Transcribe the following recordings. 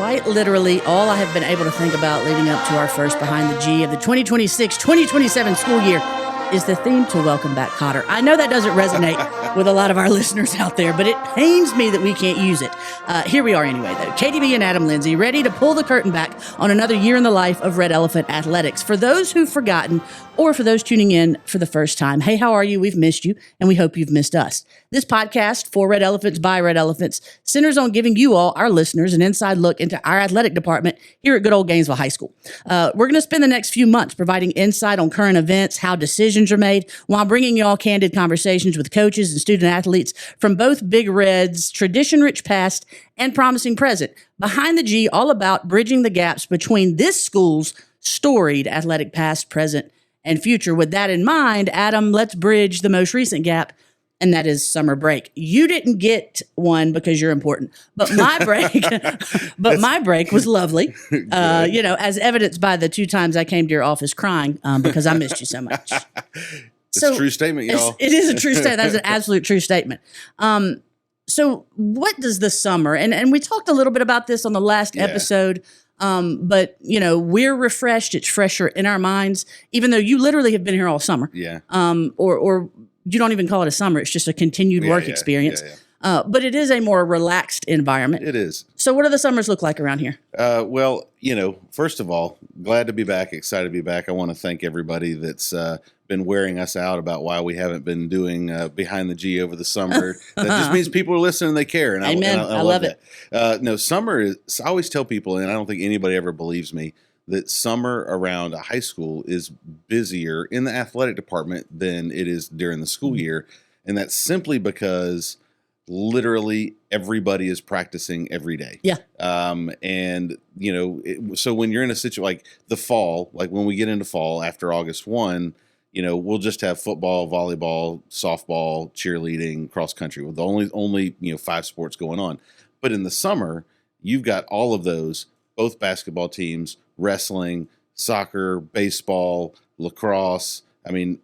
quite literally all I have been able to think about leading up to our first Behind the G of the 2026-2027 school year is the theme to Welcome Back, Cotter. I know that doesn't resonate with a lot of our listeners out there, but it pains me that we can't use it. Here we are anyway, though. KDB and Adam Lindsay ready to pull the curtain back on another year in the life of Red Elephant Athletics. For those who've forgotten, or for those tuning in for the first time, hey, how are you? We've missed you, and we hope you've missed us. This podcast, for Red Elephants by Red Elephants, centers on giving you all, our listeners, an inside look into our athletic department here at good old Gainesville High School. We're going to spend the next few months providing insight on current events, how decisions are made, while bringing you all candid conversations with coaches and student athletes from both Big Red's tradition-rich past and promising present. Behind the G, all about bridging the gaps between this school's storied athletic past, present, and future. With that in mind, Adam, let's bridge the most recent gap, and that is summer break. You didn't get one because you're important, but my break, was lovely. As evidenced by the 2 times I came to your office crying because I missed you so much. It's a true statement, y'all. It is a true statement. That's an absolute true statement. So what does the summer, and we talked a little bit about this on the last episode, but we're refreshed. It's fresher in our minds, even though you literally have been here all summer. Yeah. Or you don't even call it a summer. It's just a continued work experience. But it is a more relaxed environment. It is. So what do the summers look like around here? First of all, glad to be back, excited to be back. I want to thank everybody that's been wearing us out about why we haven't been doing Behind the G over the summer. That just means people are listening and they care. And Amen. I love it. Summer is, I always tell people, and I don't think anybody ever believes me, that summer around a high school is busier in the athletic department than it is during the school year. And that's simply because literally everybody is practicing every day. Yeah. So when you're in a situation like the fall, like when we get into fall after August 1, we'll just have football, volleyball, softball, cheerleading, cross country with only 5 sports going on. But in the summer, you've got all of those, both basketball teams, wrestling, soccer, baseball, lacrosse. I mean,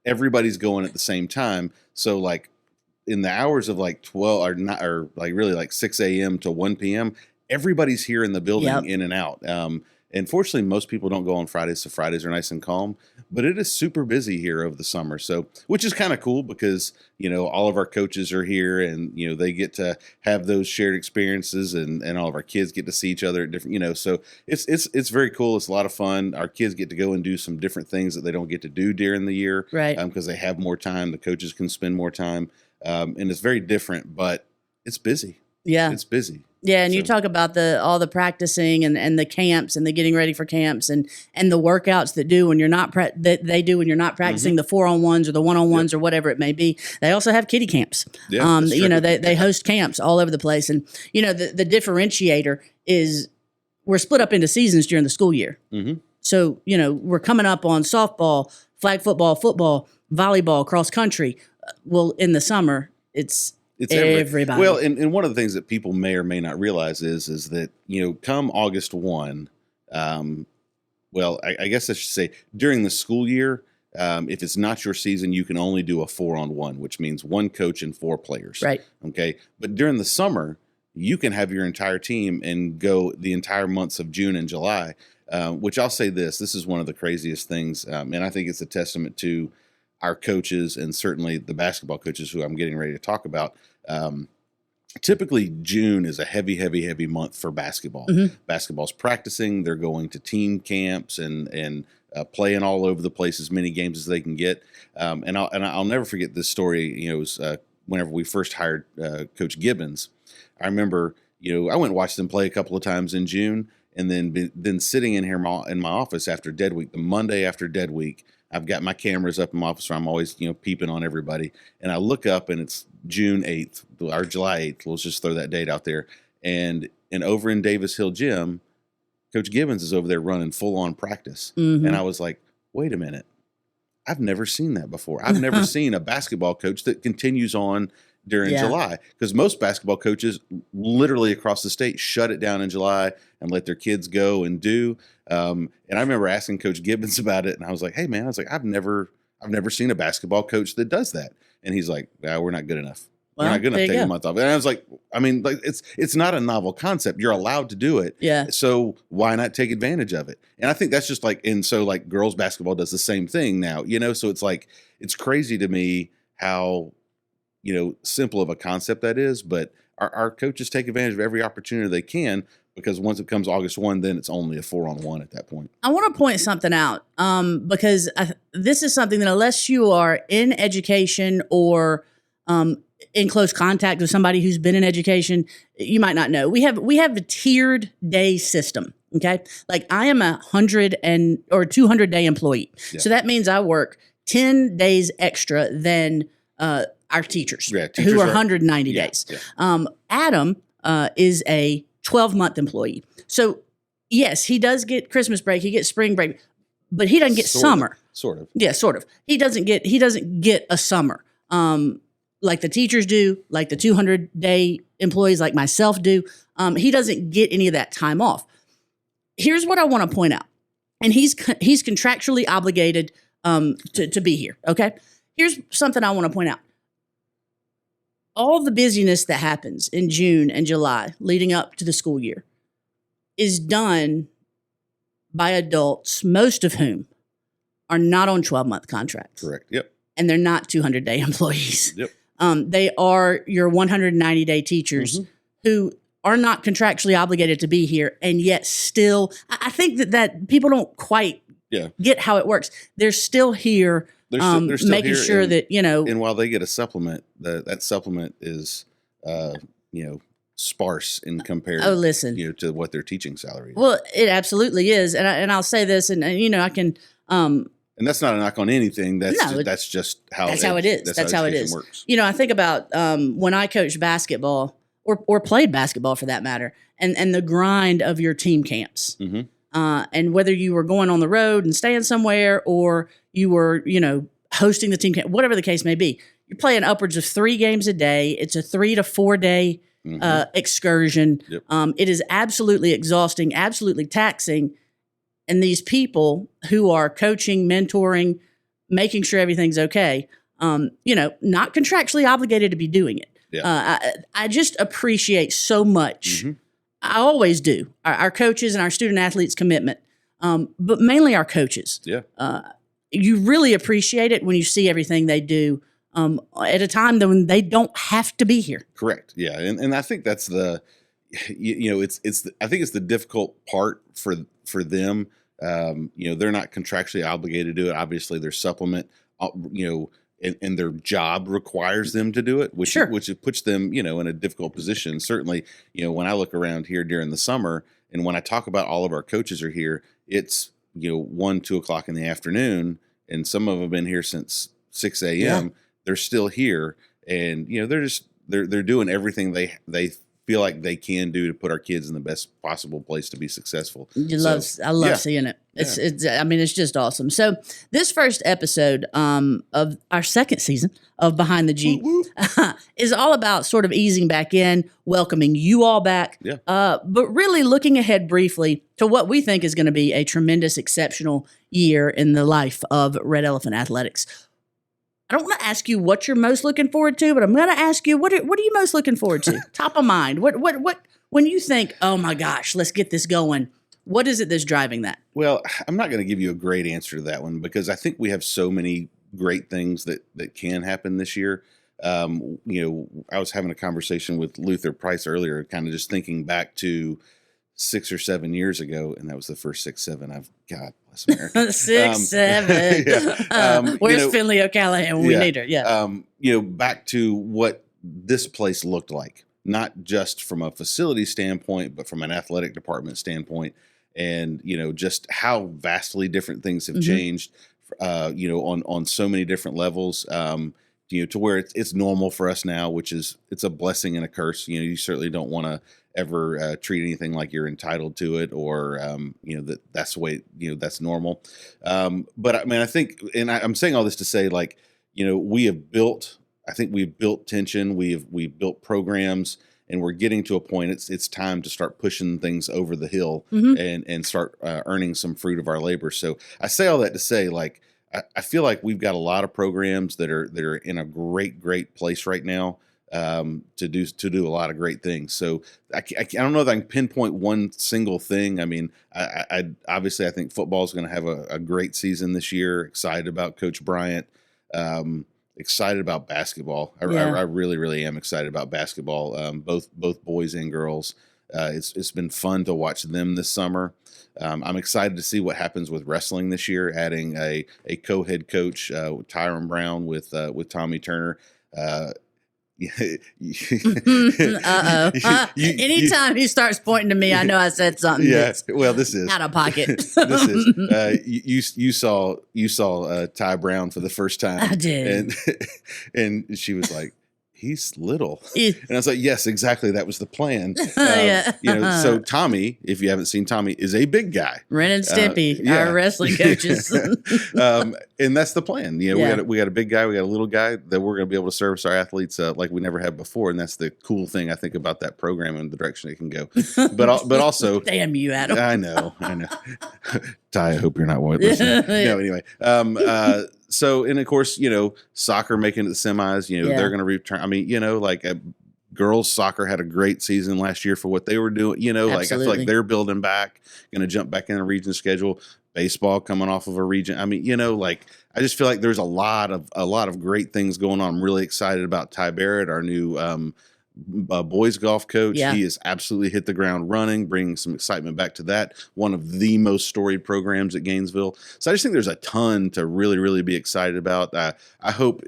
everybody's going at the same time. So like in the hours of like 12 or really like 6 a.m. to 1 p.m., everybody's here in the building, in and out. And fortunately, most people don't go on Fridays, so Fridays are nice and calm. But it is super busy here over the summer, so which is kind of cool because all of our coaches are here, and they get to have those shared experiences, and all of our kids get to see each other at different. So it's very cool. It's a lot of fun. Our kids get to go and do some different things that they don't get to do during the year, right? Because they have more time. The coaches can spend more time, and it's very different, but it's busy. Yeah, it's busy. Yeah, and you talk about all the practicing and the camps and the getting ready for camps and the workouts that do when you're not that they do when you're not practicing, the 4-on-1s or the 1-on-1s or whatever it may be. They also have kiddie camps. Yeah, they host camps all over the place, and the differentiator is we're split up into seasons during the school year. Mm-hmm. So we're coming up on softball, flag football, volleyball, cross country. Well, in the summer, it's everybody. Well, and one of the things that people may or may not realize is that, come August 1, I guess I should say during the school year, if it's not your season, you can only do a 4-on-1, which means 1 coach and 4 players. Right. Okay. But during the summer, you can have your entire team and go the entire months of June and July, which I'll say this is one of the craziest things. And I think it's a testament to our coaches and certainly the basketball coaches who I'm getting ready to talk about. Typically June is a heavy month for basketball. Mm-hmm. Basketball's practicing. They're going to team camps and playing all over the place, as many games as they can get. And I'll never forget this story. It was whenever we first hired Coach Gibbons. I remember, I went and watched them play a couple of times in June, and then sitting in here in my office after Dead Week, the Monday after Dead Week, I've got my cameras up in my office where I'm always, peeping on everybody. And I look up and it's June 8th or July 8th. Let's just throw that date out there. And over in Davis Hill Gym, Coach Gibbons is over there running full on practice. Mm-hmm. And I was like, wait a minute. I've never seen that before. I've never seen a basketball coach that continues on during July, because most basketball coaches literally across the state shut it down in July and let their kids go and do. And I remember asking Coach Gibbons about it, and I was like, "Hey, man," I was like, "I've never seen a basketball coach that does that." And he's like, "We're not good enough." You're not going to there you take a go. month off. And I was like, I mean, like it's not a novel concept. You're allowed to do it. Yeah. So why not take advantage of it? And I think that's just like, and so like girls basketball does the same thing now, you know? So it's like, it's crazy to me how, you know, simple of a concept that is, but our coaches take advantage of every opportunity they can, because once it comes August 1, then it's only a 4-on-1 at that point. I want to point something out because this is something that unless you are in education or in close contact with somebody who's been in education, you might not know. We have a tiered day system. Okay, like I am 200 day employee, so that means I work 10 days extra than our teachers, who are 190 days. Yeah. Adam is a 12-month employee. So, yes, he does get Christmas break. He gets spring break, but he doesn't get summer. Sort of. Yeah, sort of. He doesn't get a summer like the teachers do, like the 200-day employees like myself do. He doesn't get any of that time off. Here's what I want to point out. And he's contractually obligated to be here, okay? Here's something I want to point out. All the busyness that happens in June and July leading up to the school year is done by adults, most of whom are not on 12-month contracts. Correct. Yep. And they're not 200-day employees. Yep. They are your 190-day teachers who are not contractually obligated to be here, and yet still, I think that people don't quite get how it works. They're still here. They're still making sure that, you know. And while they get a supplement, that supplement is, you know, sparse in comparison, you know, to what their teaching salary is. Well, it absolutely is. And I'll say this, and you know, I can. And that's not a knock on anything. That's just how it is. That's how it is. Works. You know, I think about when I coached basketball or played basketball for that matter, and the grind of your team camps. And whether you were going on the road and staying somewhere or you were, you know, hosting the team camp, whatever the case may be, you're playing upwards of 3 games a day. It's a 3 to 4 day excursion. Yep. It is absolutely exhausting, absolutely taxing. And these people who are coaching, mentoring, making sure everything's okay, you know, not contractually obligated to be doing it. Yeah. I just appreciate so much. I always do. Our coaches and our student athletes' commitment, but mainly our coaches. Yeah. You really appreciate it when you see everything they do at a time when they don't have to be here. Correct. Yeah, and I think that's the, you know, I think it's the difficult part for them. You know, they're not contractually obligated to do it. Obviously, their supplement, you know. And their job requires them to do it, which it puts them, you know, in a difficult position. Certainly, you know, when I look around here during the summer, and when I talk about all of our coaches are here, it's, you know, 1, 2 o'clock in the afternoon, and some of them have been here since 6 a.m. Yeah. They're still here, and you know, they're doing everything they feel like they can do to put our kids in the best possible place to be successful. I love seeing it. It's I mean, it's just awesome. So this first episode of our second season of Behind the G is all about sort of easing back in, welcoming you all back, but really looking ahead briefly to what we think is going to be a tremendous, exceptional year in the life of Red Elephant Athletics. I don't want to ask you what you're most looking forward to, but I'm going to ask you, what are you most looking forward to? Top of mind. What when you think, oh my gosh, let's get this going, what is it that's driving that? Well, I'm not going to give you a great answer to that one because I think we have so many great things that can happen this year. You know, I was having a conversation with Luther Price earlier, kind of just thinking back to 6 or 7 years ago, and that was the first 6, 7 I've got. America. 6, 7. Where's Finley O'Callaghan when we need her? Yeah. You know, back to what this place looked like, not just from a facility standpoint, but from an athletic department standpoint, and you know, just how vastly different things have changed. You know, on so many different levels. You know, to where it's normal for us now, which is it's a blessing and a curse. You know, you certainly don't want to ever treat anything like you're entitled to it, or you know, that's the way, you know, that's normal. But I mean, I think, and I'm saying all this to say, like, you know, we've built tension, we've built programs, and we're getting to a point. It's time to start pushing things over the hill and start earning some fruit of our labor. So I say all that to say, like, I feel like we've got a lot of programs that are in a great place right now. to do a lot of great things. So I don't know if I can pinpoint one single thing. I mean, I obviously I think football is going to have a great season this year. Excited about Coach Bryant. Excited about basketball. I really, really am excited about basketball. Both boys and girls. It's been fun to watch them this summer. I'm excited to see what happens with wrestling this year, adding a co-head coach, Tyron Brown with Tommy Turner. Anytime he starts pointing to me, I know I said something. Yeah. Well, this is out of pocket. This is you saw Ty Brown for the first time. I did, and she was like, he's little. And I was like, yes, exactly. That was the plan. So Tommy, if you haven't seen Tommy, is a big guy. Ren and Stimpy, our wrestling coaches. And that's the plan. We got a big guy, we got a little guy that we're going to be able to service our athletes like we never have before. And that's the cool thing I think about that program and the direction it can go. But also, damn you, Adam. I know. Ty, I hope you're not listening. No, anyway. So, and of course, soccer making it to the semis, they're going to return. I mean, girls soccer had a great season last year for what they were doing. I feel like they're building back, going to jump back in a region schedule. Baseball coming off of a region. I mean, I just feel like there's a lot of great things going on. I'm really excited about Ty Barrett, our new boys golf coach. He has absolutely hit the ground running, bringing some excitement back to that. One of the most storied programs at Gainesville. So I just think there's a ton to really, really be excited about. I hope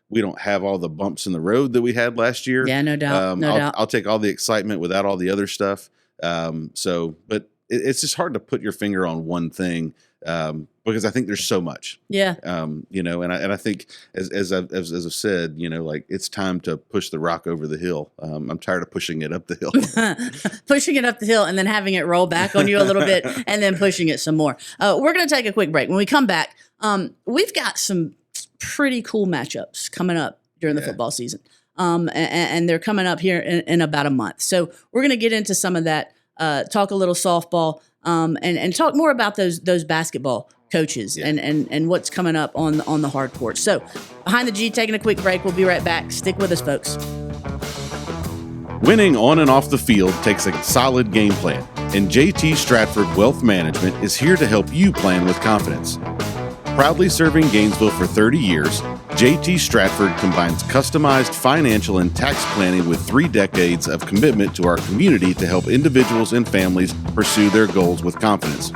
we don't have all the bumps in the road that we had last year. Yeah, no doubt. I'll take all the excitement without all the other stuff. But it's just hard to put your finger on one thing because I think there's so much. Yeah. And I think as I've said, it's time to push the rock over the hill. I'm tired of pushing it up the hill. Pushing it up the hill and then having it roll back on you a little bit and then pushing it some more. We're going to take a quick break. When we come back, we've got some pretty cool matchups coming up during the football season. And they're coming up here in about a month. So we're going to get into some of that. Talk a little softball, and talk more about those basketball coaches and what's coming up on the hard court. So Behind the G, taking a quick break. We'll be right back. Stick with us, folks. Winning on and off the field takes a solid game plan, and JT Stratford Wealth Management is here to help you plan with confidence. Proudly serving Gainesville for 30 years, JT Stratford combines customized financial and tax planning with 3 decades of commitment to our community to help individuals and families pursue their goals with confidence.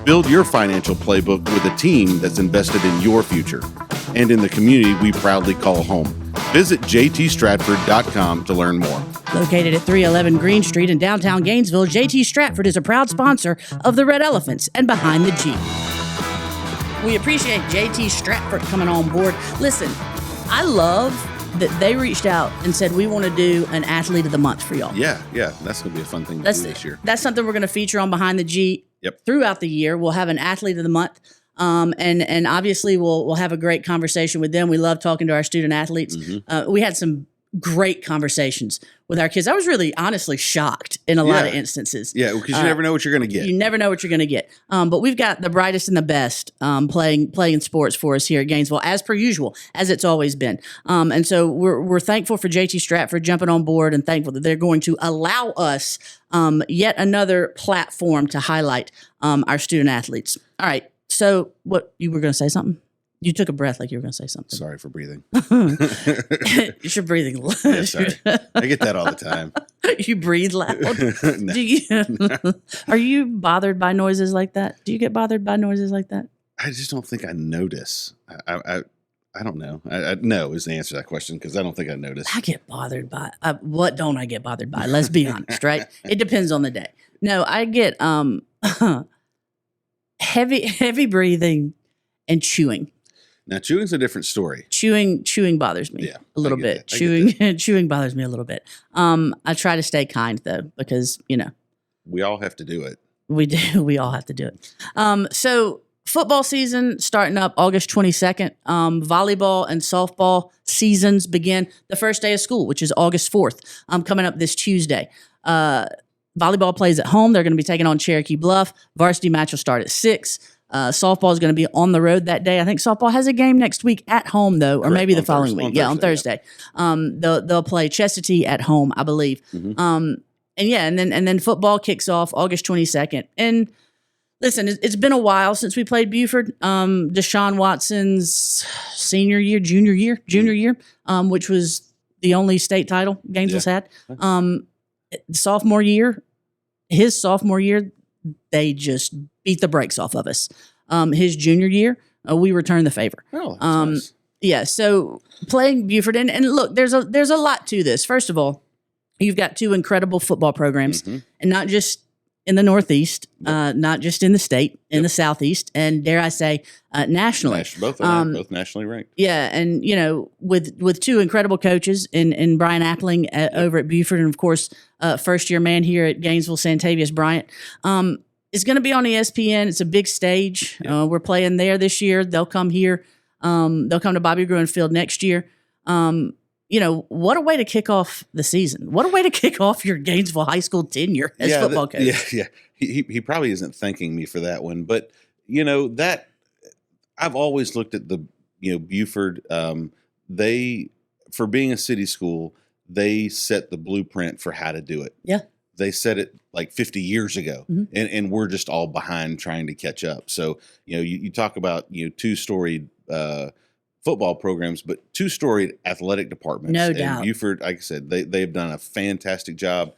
Build your financial playbook with a team that's invested in your future and in the community we proudly call home. Visit jtstratford.com to learn more. Located at 311 Green Street in downtown Gainesville, JT Stratford is a proud sponsor of the Red Elephants and Behind the G. We appreciate JT Stratford coming on board. Listen, I love that they reached out and said, we want to do an Athlete of the Month for y'all. Yeah. That's going to be a fun thing to do this year. That's something we're going to feature on Behind the G throughout the year. We'll have an Athlete of the Month. And obviously we'll have a great conversation with them. We love talking to our student athletes. Mm-hmm. We had some great conversations with our kids. I was really honestly shocked in a lot of instances. Yeah, because you never know what you're going to get. You never know what you're going to get. But we've got the brightest and the best playing sports for us here at Gainesville, as per usual, as it's always been. And so we're thankful for JT Stratford jumping on board and thankful that they're going to allow us yet another platform to highlight our student athletes. All right. So what, you were going to say something? You took a breath like you were going to say something. Sorry for breathing. You're breathing loud. Yeah, sorry. I get that all the time. You breathe loud. No. Do you? Are you bothered by noises like that? Do you get bothered by noises like that? I just don't think I notice. I don't know. No is the answer to that question because I don't think I notice. I get bothered by what don't I get bothered by? Let's be honest, right? It depends on the day. No, I get heavy breathing and chewing. Now, chewing's a different story. Chewing bothers me a little bit. Chewing bothers me a little bit. I try to stay kind though, because we all have to do it. We do. We all have to do it. So football season starting up August 22nd. Volleyball and softball seasons begin the first day of school, which is August 4th. Coming up this Tuesday. Volleyball plays at home. They're going to be taking on Cherokee Bluff. Varsity match will start at 6. Softball is going to be on the road that day. I think softball has a game next week at home, though, or Correct. maybe the On following Thursday. week. On Thursday. Yeah. They'll play Chestatee at home, I believe. And then football kicks off August 22nd. And listen, it's been a while since we played Buford. Deshaun Watson's junior year, which was the only state title Gainesville's had. His sophomore year, they just beat the brakes off of us. His junior year, we returned the favor. Oh, that's nice. Yeah, so playing Buford, and look, there's a lot to this. First of all, you've got two incredible football programs, and not just in the Northeast, not just in the state, in the Southeast, and dare I say, nationally. Both nationally ranked. Yeah, and with two incredible coaches in Brian Appling over at Buford, and of course, first year man here at Gainesville, Santavius Bryant. It's going to be on ESPN. It's a big stage. We're playing there this year. They'll come here. They'll come to Bobby Gruen Field next year. What a way to kick off the season. What a way to kick off your Gainesville High School tenure as football coach. Yeah. He probably isn't thanking me for that one, but that I've always looked at the Buford. They, for being a city school, they set the blueprint for how to do it. Yeah. They set it like 50 years ago, and we're just all behind trying to catch up. So, you talk about, two storied football programs, but two storied athletic departments. No and doubt. Buford, like I said, they've done a fantastic job.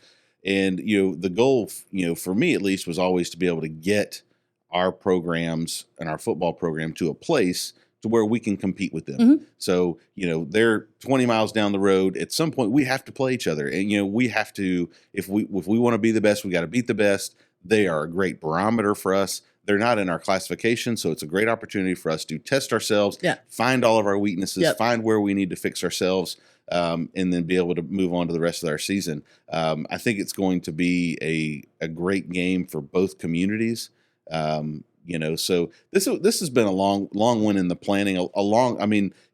And, the goal, for me at least, was always to be able to get our programs and our football program to a place to where we can compete with them. So, they're 20 miles down the road. At some point, we have to play each other. And, we have to, if we want to be the best, we got to beat the best. They are a great barometer for us. They're not in our classification, so it's a great opportunity for us to test ourselves, find all of our weaknesses, find where we need to fix ourselves, and then be able to move on to the rest of our season. I think it's going to be a great game for both communities. So this has been a long one in the planning.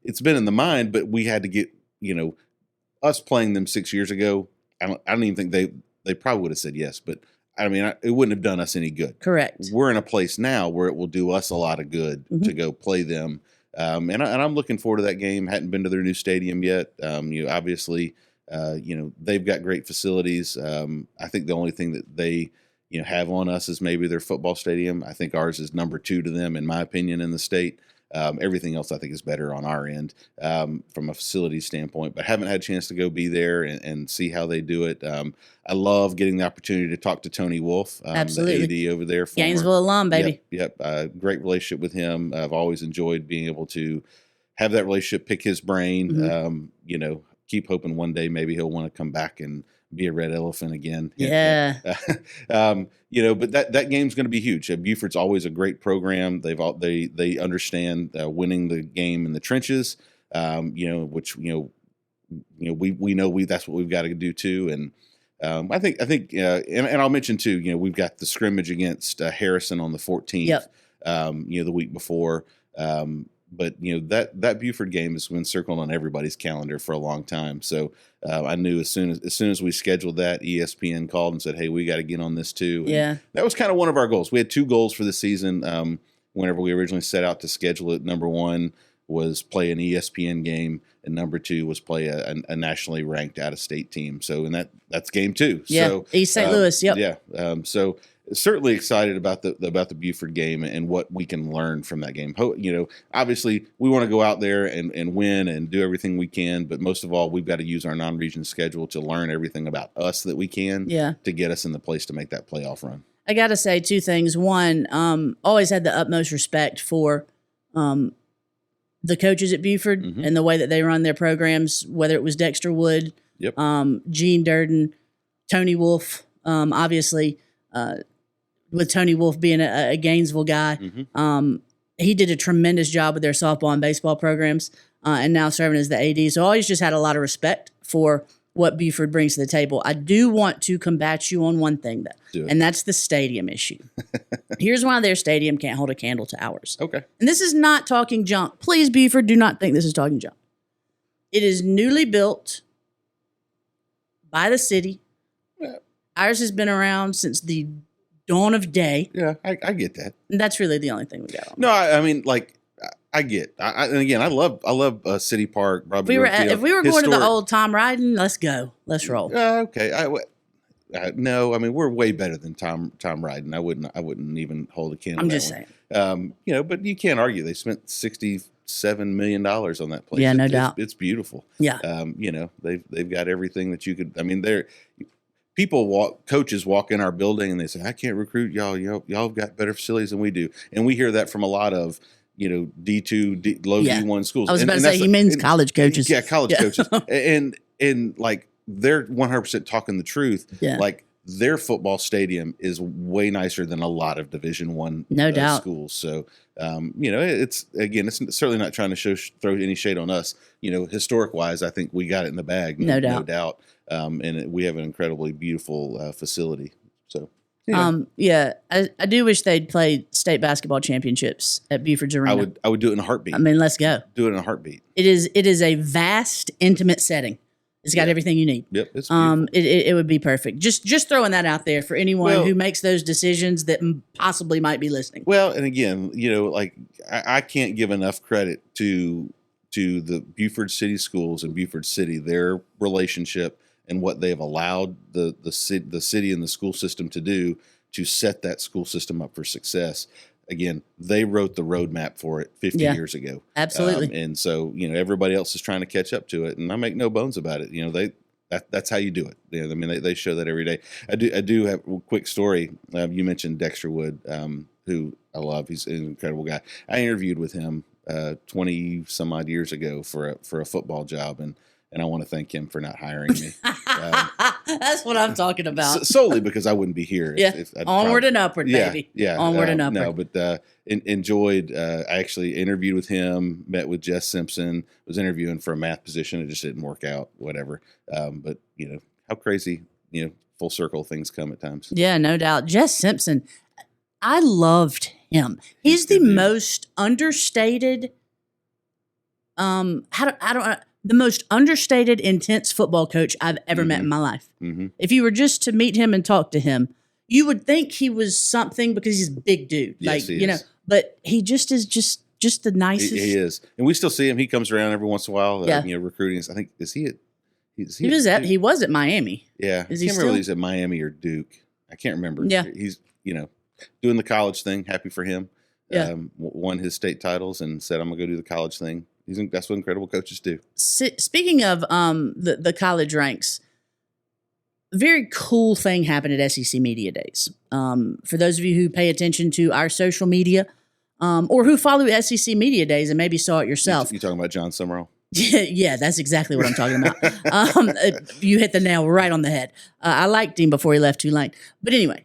It's been in the mind, but we had to get, us playing them 6 years ago. I don't even think they probably would have said yes, but it wouldn't have done us any good. Correct. We're in a place now where it will do us a lot of good to go play them. And I'm looking forward to that game. Hadn't been to their new stadium yet. Obviously, they've got great facilities. I think the only thing that they, have on us is maybe their football stadium. I think ours is number 2 to them, in my opinion, in the state. Everything else I think is better on our end from a facility standpoint, but haven't had a chance to go be there and see how they do it. I love getting the opportunity to talk to Tony Wolf, the AD over there. Gainesville alum, baby. Yep. Great relationship with him. I've always enjoyed being able to have that relationship, pick his brain, keep hoping one day maybe he'll want to come back and be a red elephant again. Yeah. But that game's going to be huge. Buford's always a great program. They understand winning the game in the trenches. Which we know that's what we've got to do too. And I think and I'll mention too. We've got the scrimmage against Harrison on the 14th. Yep. The week before. But that Buford game has been circled on everybody's calendar for a long time. So I knew as soon as we scheduled that, ESPN called and said, "Hey, we got to get on this too." And that was kind of one of our goals. We had 2 goals for the season. Whenever we originally set out to schedule it, number 1 was play an ESPN game, and number 2 was play a nationally ranked out-of-state team. So, and that's game 2. Yeah, so, East St. Louis. Yep. Yeah. So certainly excited about the Buford game and what we can learn from that game. Obviously we want to go out there and win and do everything we can, but most of all, we've got to use our non-region schedule to learn everything about us that we can to get us in the place to make that playoff run. I got to say 2 things. One, always had the utmost respect for the coaches at Buford and the way that they run their programs, whether it was Dexter Wood, Gene Durden, Tony Wolf, obviously, with Tony Wolf being a Gainesville guy. He did a tremendous job with their softball and baseball programs, and now serving as the AD. So I always just had a lot of respect for what Buford brings to the table. I do want to combat you on one thing, though, and that's the stadium issue. Here's why their stadium can't hold a candle to ours. Okay. And this is not talking junk. Please, Buford, do not think this is talking junk. It is newly built by the city. Ours has been around since the dawn of day. Yeah, I get that. And that's really the only thing we got on. No, I mean, like, I get. And again, I love City Park. If we were going to the old Tom Ryden, let's go. Let's roll. Okay. No, I mean, we're way better than Tom Ryden. I wouldn't even hold a candle. I'm just saying. But you can't argue. They spent $67 million on that place. Yeah, no doubt. It's beautiful. Yeah. They've got everything that you could. I mean, coaches walk in our building and they say, "I can't recruit y'all. Y'all have got better facilities than we do," and we hear that from a lot of D2, low D1 schools. I was about to say he means college coaches. Yeah, college coaches, and like they're 100% talking the truth. Yeah. Like their football stadium is way nicer than a lot of Division I no doubt schools. So it's certainly not trying to throw any shade on us. Historic wise, I think we got it in the bag. No doubt. And we have an incredibly beautiful facility. So. Yeah. I do wish they'd played state basketball championships at Buford's Arena. I would do it in a heartbeat. I mean, let's go. Do it in a heartbeat. It is a vast, intimate setting. It's got everything you need. Yep. It's beautiful. It would be perfect. Just throwing that out there for anyone who makes those decisions that possibly might be listening. Well, and again, I can't give enough credit to the Buford City Schools and Buford City, their relationship and what they've allowed the city and the school system to do to set that school system up for success. Again, they wrote the roadmap for it 50 years ago. Absolutely. And so, everybody else is trying to catch up to it. And I make no bones about it. That's how you do it. I mean, they show that every day. I do have a quick story. You mentioned Dexter Wood, who I love. He's an incredible guy. I interviewed with him 20 some odd years ago for a football job. And I want to thank him for not hiring me. That's what I'm talking about. Solely because I wouldn't be here. If onward and upward, baby. Yeah. Onward and upward. No, but enjoyed. I actually interviewed with him, met with Jess Simpson, was interviewing for a math position. It just didn't work out, whatever. But, how crazy, full circle things come at times. Yeah, no doubt. Jess Simpson, I loved him. He's the most understated, the most understated, intense football coach I've ever met in my life. Mm-hmm. If you were just to meet him and talk to him, you would think he was something because he's a big dude. Yes, he is. But he just is just the nicest. He is. And we still see him. He comes around every once in a while, recruiting. I think, He was at Miami. Yeah. Is I he can't still? remember if he's at Miami or Duke. I can't remember. Yeah. He's, doing the college thing. Happy for him. Yeah. Won his state titles and said, I'm going to go do the college thing. That's what incredible coaches do. Speaking of the college ranks, a very cool thing happened at SEC Media Days. For those of you who pay attention to our social media or who follow SEC Media Days and maybe saw it yourself. You talking about John Summerall? Yeah, that's exactly what I'm talking about. You hit the nail right on the head. I liked him before he left Tulane. But anyway,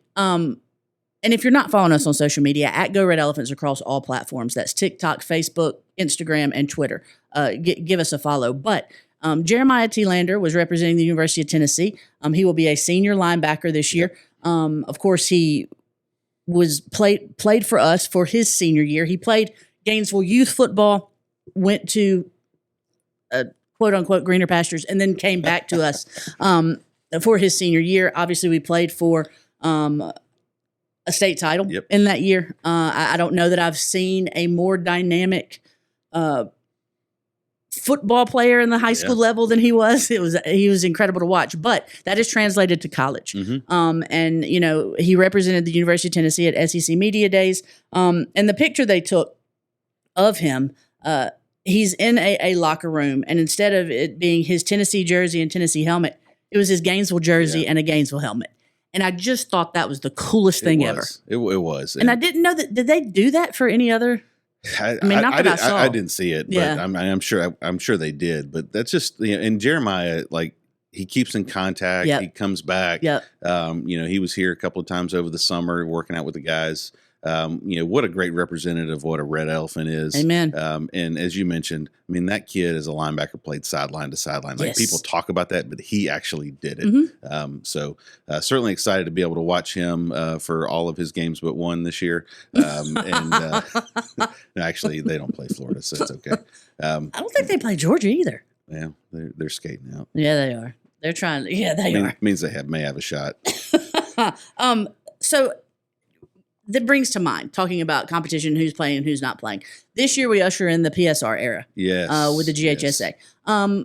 and if you're not following us on social media, at Go Red Elephants across all platforms, that's TikTok, Facebook, Instagram, and Twitter. Give us a follow. But Jeremiah T. Lander was representing the University of Tennessee. He will be a senior linebacker this year. Of course, he was played for us for his senior year. He played Gainesville youth football, went to quote unquote greener pastures, and then came back to us for his senior year. Obviously, we played for a state title in that year. I don't know that I've seen a more dynamic football player in the high school level than he was. He was incredible to watch, but that is translated to college. Mm-hmm. And he represented the University of Tennessee at SEC Media Days. And the picture they took of him, he's in a locker room, and instead of it being his Tennessee jersey and Tennessee helmet, it was his Gainesville jersey and a Gainesville helmet. And I just thought that was the coolest thing ever. It was. And I didn't know that. Did they do that for any other? I mean, not that I saw. I didn't see it, but I'm sure they did. But that's just, and Jeremiah, like, he keeps in contact. He comes back. He was here a couple of times over the summer working out with the guys. What a great representative of what a red elephant is. Amen. And as you mentioned, I mean, that kid as a linebacker played sideline to sideline. Like, people talk about that, but he actually did it. Mm-hmm. So certainly excited to be able to watch him for all of his games but one this year. No, actually, they don't play Florida, so it's okay. I don't think they play Georgia either. Yeah, they're skating out. Yeah, they are. They're trying. Yeah, they are. Means they may have a shot. So that brings to mind talking about competition, who's playing and who's not playing. This year we usher in the PSR era. Yes. With the GHSA. Yes.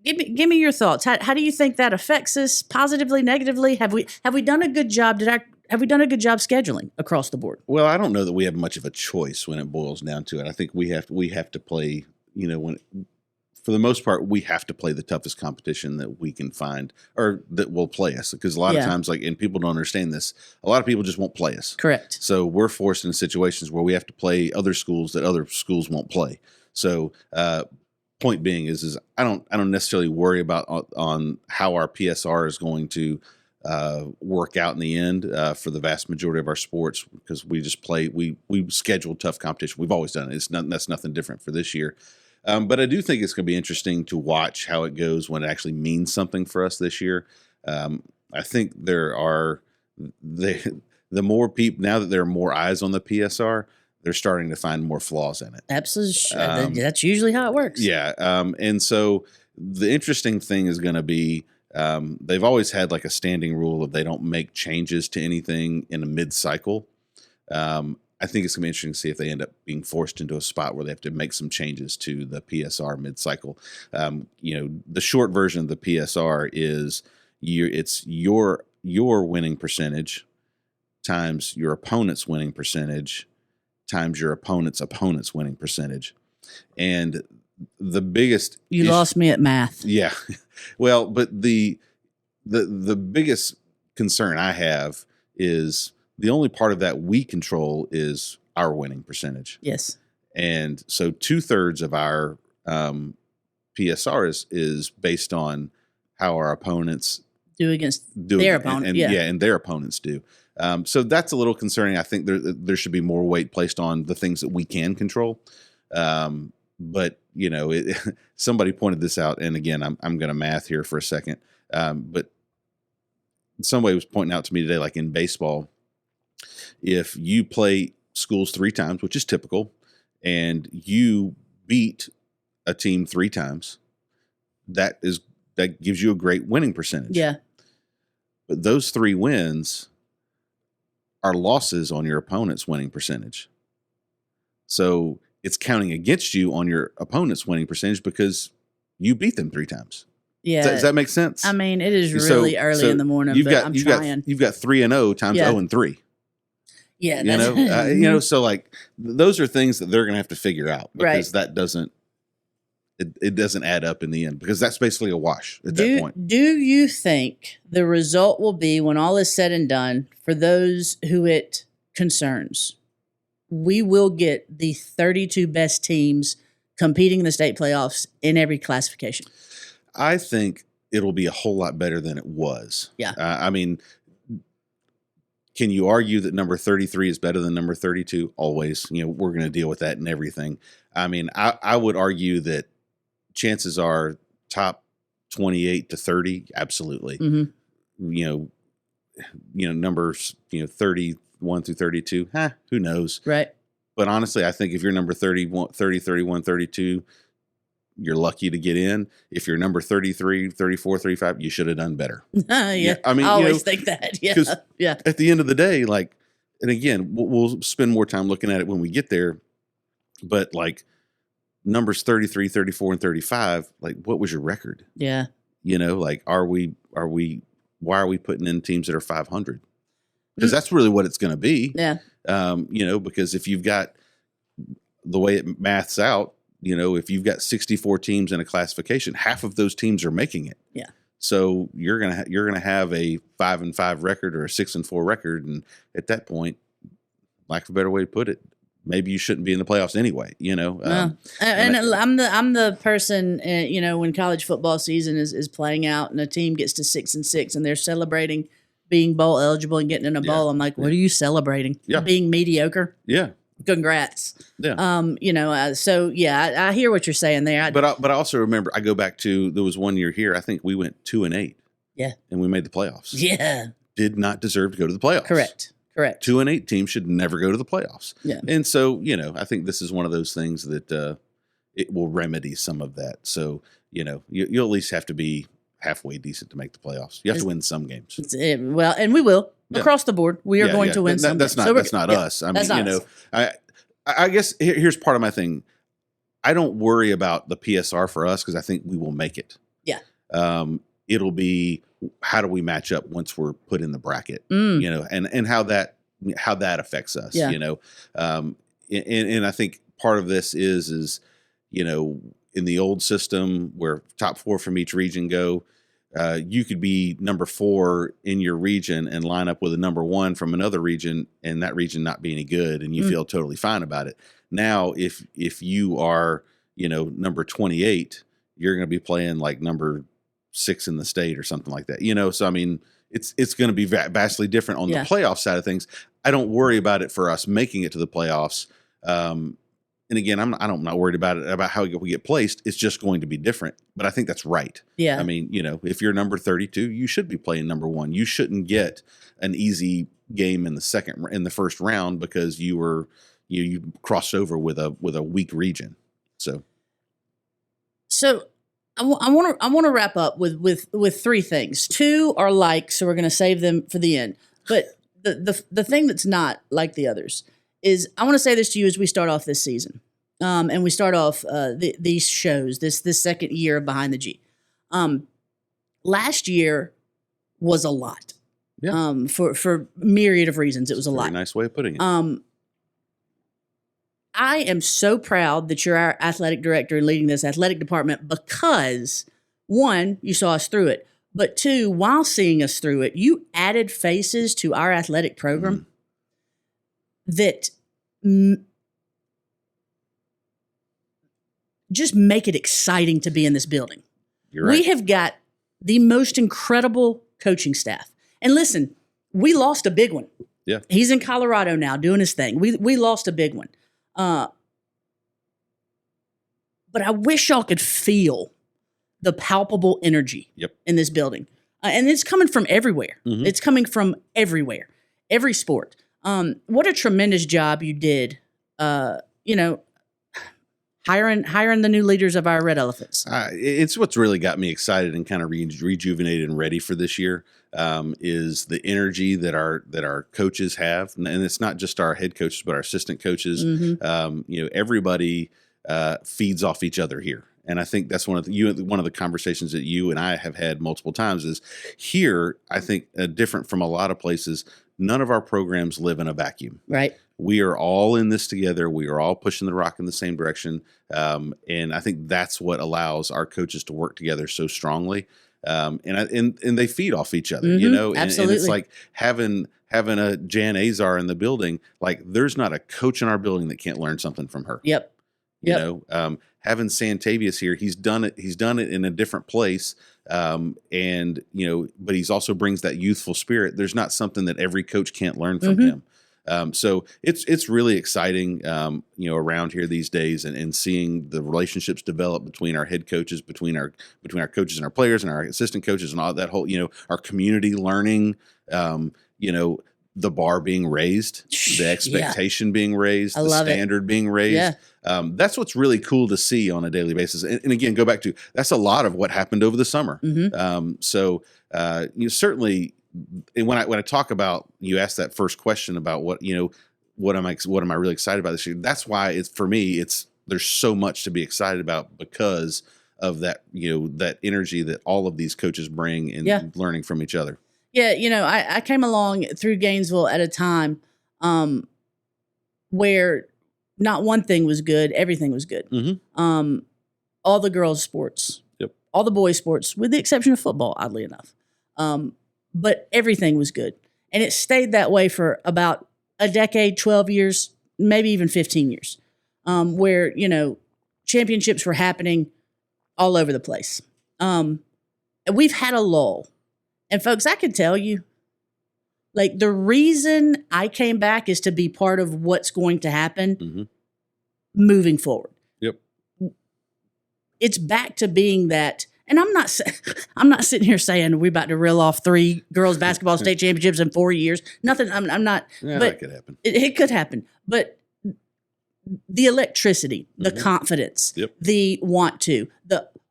Give me your thoughts. How do you think that affects us positively, negatively? Have we done a good job? Have we done a good job scheduling across the board? Well, I don't know that we have much of a choice when it boils down to it. I think we have to play, for the most part, we have to play the toughest competition that we can find or that will play us. Because a lot of times, and people don't understand this, a lot of people just won't play us. Correct. So we're forced in situations where we have to play other schools that other schools won't play. So, point being is I don't necessarily worry about on how our PSR is going to work out in the end for the vast majority of our sports, because we just play, we schedule tough competition. We've always done it. That's nothing different for this year. But I do think it's going to be interesting to watch how it goes when it actually means something for us this year. I think there are the more people, now that there are more eyes on the PSR, they're starting to find more flaws in it. Absolutely. That's usually how it works. Yeah. And so the interesting thing is going to be, they've always had like a standing rule of they don't make changes to anything in a mid-cycle. I think it's going to be interesting to see if they end up being forced into a spot where they have to make some changes to the PSR mid-cycle. The short version of the PSR is it's your winning percentage times your opponent's winning percentage times your opponent's winning percentage. And the biggest lost me at math. Yeah. Well, but the biggest concern I have is the only part of that we control is our winning percentage. Yes. And so 2/3 of our PSR is based on how our opponents do against their opponent. And their opponents do. So that's a little concerning. I think there should be more weight placed on the things that we can control. But somebody pointed this out, and again, I'm going to math here for a second. But somebody was pointing out to me today, like in baseball, if you play schools 3 times, which is typical, and you beat a team 3 times, that gives you a great winning percentage. Yeah. But those 3 wins are losses on your opponent's winning percentage. So it's counting against you on your opponent's winning percentage because you beat them 3 times. Yeah. Does that make sense? I mean, it is really early in the morning, but I'm trying. You've got 3-0 times 0-3. Yeah. So like those are things that they're going to have to figure out, because that doesn't, it doesn't add up in the end, because that's basically a wash at that point. Do you think the result will be, when all is said and done, for those who it concerns, we will get the 32 best teams competing in the state playoffs in every classification? I think it'll be a whole lot better than it was. Yeah. I mean, can you argue that number 33 is better than number 32? Always. We're going to deal with that and everything. I mean, I would argue that chances are top 28 to 30, absolutely. Mm-hmm. Numbers, 31 through 32, who knows? Right. But honestly, I think if you're number 30, 31, 32, you're lucky to get in. If you're number 33, 34, 35, you should have done better. Yeah. I mean, I always think that. Yeah. Yeah. At the end of the day, and again, we'll spend more time looking at it when we get there, but numbers 33, 34, and 35, what was your record? Yeah. Why are we putting in teams that are 500? Because that's really what it's going to be. Yeah. Because if you've got the way it maths out, if you've got 64 teams in a classification, half of those teams are making it. Yeah. So you're gonna have a 5-5 record or a 6-4 record, and at that point, lack of a better way to put it, maybe you shouldn't be in the playoffs anyway. I'm the person. When college football season is playing out and a team gets to 6-6 and they're celebrating being bowl eligible and getting in a bowl, I'm like, what are you celebrating? Yeah. Being mediocre? Yeah. Congrats. Yeah. I hear what you're saying there. But I also remember, I go back to, there was one year here, I think we went 2-8. Yeah. And we made the playoffs. Yeah. Did not deserve to go to the playoffs. Correct. 2-8 teams should never go to the playoffs. Yeah. And so, I think this is one of those things that it will remedy some of that. So, you'll at least have to be halfway decent to make the playoffs. You have to win some games. And we will. across the board, we are going to win some. That's not us. I mean, I guess here's part of my thing. I don't worry about the PSR for us because I think we will make it. Yeah. It'll be how do we match up once we're put in the bracket, and how that affects us, and I think part of this is, in the old system where top 4 from each region go, you could be number 4 in your region and line up with a number 1 from another region, and that region not be any good, and you feel totally fine about it. Now, if you are, number 28, you're going to be playing like number 6 in the state or something like that. So I mean, it's going to be vastly different on the playoff side of things. I don't worry about it for us making it to the playoffs. And again, I'm not worried about how we get placed. It's just going to be different. But I think that's right. Yeah. I mean, if you're number 32, you should be playing number 1. You shouldn't get an easy game in the first round because you crossed over with a weak region. So I want to wrap up with 3 things. 2 are like, so we're going to save them for the end. But the thing that's not like the others is, I want to say this to you as we start off this season, and we start off these shows, this second year of Behind the G. Last year was a lot. Yeah. For myriad of reasons, it was a lot. Very nice way of putting it. I am so proud that you're our athletic director and leading this athletic department because, 1, you saw us through it, but 2, while seeing us through it, you added faces to our athletic program that just make it exciting to be in this building. You're right. We have got the most incredible coaching staff. And listen, we lost a big one. Yeah. He's in Colorado now doing his thing. We lost a big one. But I wish y'all could feel the palpable energy in this building. And it's coming from everywhere. Mm-hmm. It's coming from everywhere, every sport. What a tremendous job you did, hiring the new leaders of our Red Elephants. It's what's really got me excited and kind of rejuvenated and ready for this year, is the energy that our coaches have. And it's not just our head coaches, but our assistant coaches. Mm-hmm. Everybody feeds off each other here. And I think that's one of the conversations that you and I have had multiple times is here. I think different from a lot of places, none of our programs live in a vacuum. Right. We are all in this together. We are all pushing the rock in the same direction. And I think that's what allows our coaches to work together so strongly. And they feed off each other, Mm-hmm. And it's like having a Jan Azar in the building. Like there's not a coach in our building that can't learn something from her. Yep. Having Santavius here, he's done it in a different place. But he's also brings that youthful spirit. There's not something that every coach can't learn from him. So it's really exciting, around here these days and seeing the relationships develop between our head coaches, between our coaches and our players and our assistant coaches and all that whole, our community learning, the bar being raised, the expectation being raised, the standard being raised. Yeah. That's what's really cool to see on a daily basis. And again, go back to, that's a lot of what happened over the summer. Mm-hmm. Certainly, and when I talk about, you asked that first question about what am I really excited about this year? That's why there's so much to be excited about because of that, that energy that all of these coaches bring and learning from each other. Yeah, I came along through Gainesville at a time where not one thing was good, everything was good. Mm-hmm. All the girls' sports, all the boys' sports, with the exception of football, oddly enough. But everything was good. And it stayed that way for about a decade, 12 years, maybe even 15 years, where, championships were happening all over the place. And we've had a lull. And folks, I can tell you, like the reason I came back is to be part of what's going to happen moving forward. Yep. It's back to being that. And I'm not sitting here saying we're about to reel off 3 girls basketball state championships in 4 years. Nothing. I'm not. Yeah, but that could happen. It could happen. But the electricity, the confidence, the want to,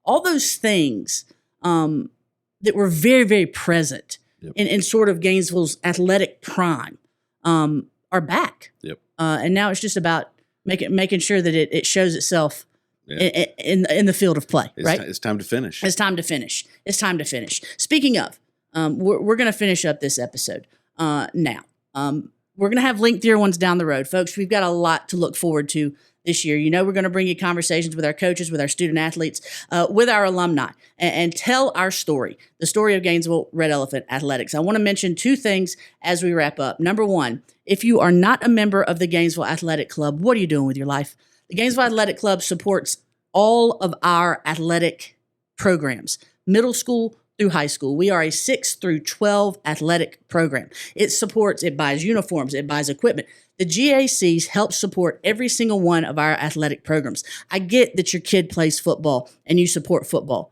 all those things that were very, very present in sort of Gainesville's athletic prime are back. Yep. And now it's just about making sure that it shows itself in the field of play, right? It's time to finish. It's time to finish. It's time to finish. Speaking of, we're going to finish up this episode now. We're going to have lengthier ones down the road. Folks, we've got a lot to look forward to this year. You know, we're going to bring you conversations with our coaches, with our student athletes, with our alumni, and tell our story, the story of Gainesville Red Elephant Athletics. I want to mention two things as we wrap up. Number one, if you are not a member of the Gainesville Athletic Club, what are you doing with your life? The Gainesville Athletic Club supports all of our athletic programs, middle school through high school. We are a 6 through 12 athletic program. It buys uniforms, it buys equipment. The GACs help support every single one of our athletic programs. I get that your kid plays football and you support football.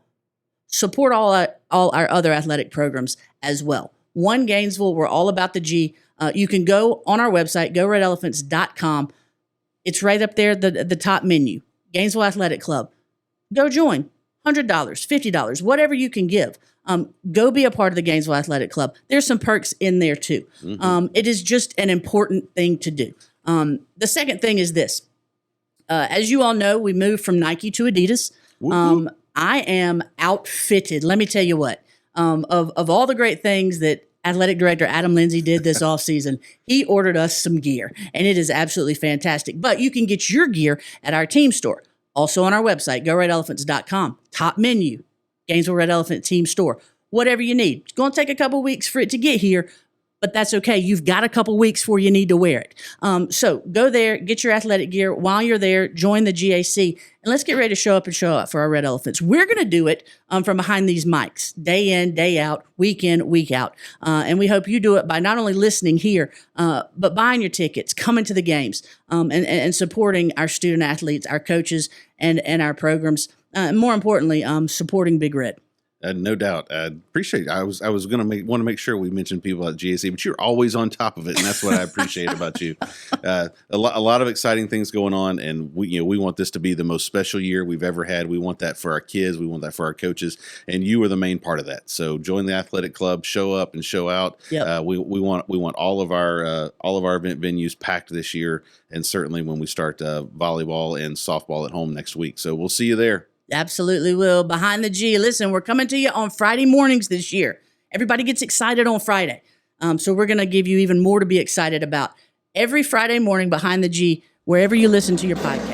Support all our other athletic programs as well. One Gainesville, we're all about the G. You can go on our website, goredelephants.com. It's right up there, the top menu. Gainesville Athletic Club. Go join. $100, $50, whatever you can give. Go be a part of the Gainesville Athletic Club. There's some perks in there too. It is just an important thing to do. The second thing is this. As you all know, we moved from Nike to Adidas. I am outfitted. Let me tell you what. Of all the great things that Athletic Director Adam Lindsay did this offseason, he ordered us some gear, and it is absolutely fantastic. But you can get your gear at our team store. Also on our website, goredelephants.com. Top menu, Gainesville Red Elephant Team Store. Whatever you need. It's going to take a couple weeks for it to get here, but that's okay. You've got a couple weeks before you need to wear it. So go there, get your athletic gear. While you're there, join the GAC, and let's get ready to show up and show out for our Red Elephants. We're going to do it from behind these mics, day in, day out, week in, week out. And we hope you do it by not only listening here, but buying your tickets, coming to the games, and supporting our student athletes, our coaches, and our programs. And more importantly, supporting Big Red. No doubt. I appreciate it. I was going to want to make sure we mentioned people at GAC, but you're always on top of it, and that's what I appreciate about you. A lot of exciting things going on, and we want this to be the most special year we've ever had. We want that for our kids. We want that for our coaches, and you are the main part of that. So join the athletic club, show up and show out. Yep. We want all of our event venues packed this year, and certainly when we start volleyball and softball at home next week. So we'll see you there. Absolutely will. Behind the G. Listen, we're coming to you on Friday mornings this year. Everybody gets excited on Friday. So we're going to give you even more to be excited about every Friday morning behind the G, wherever you listen to your podcast.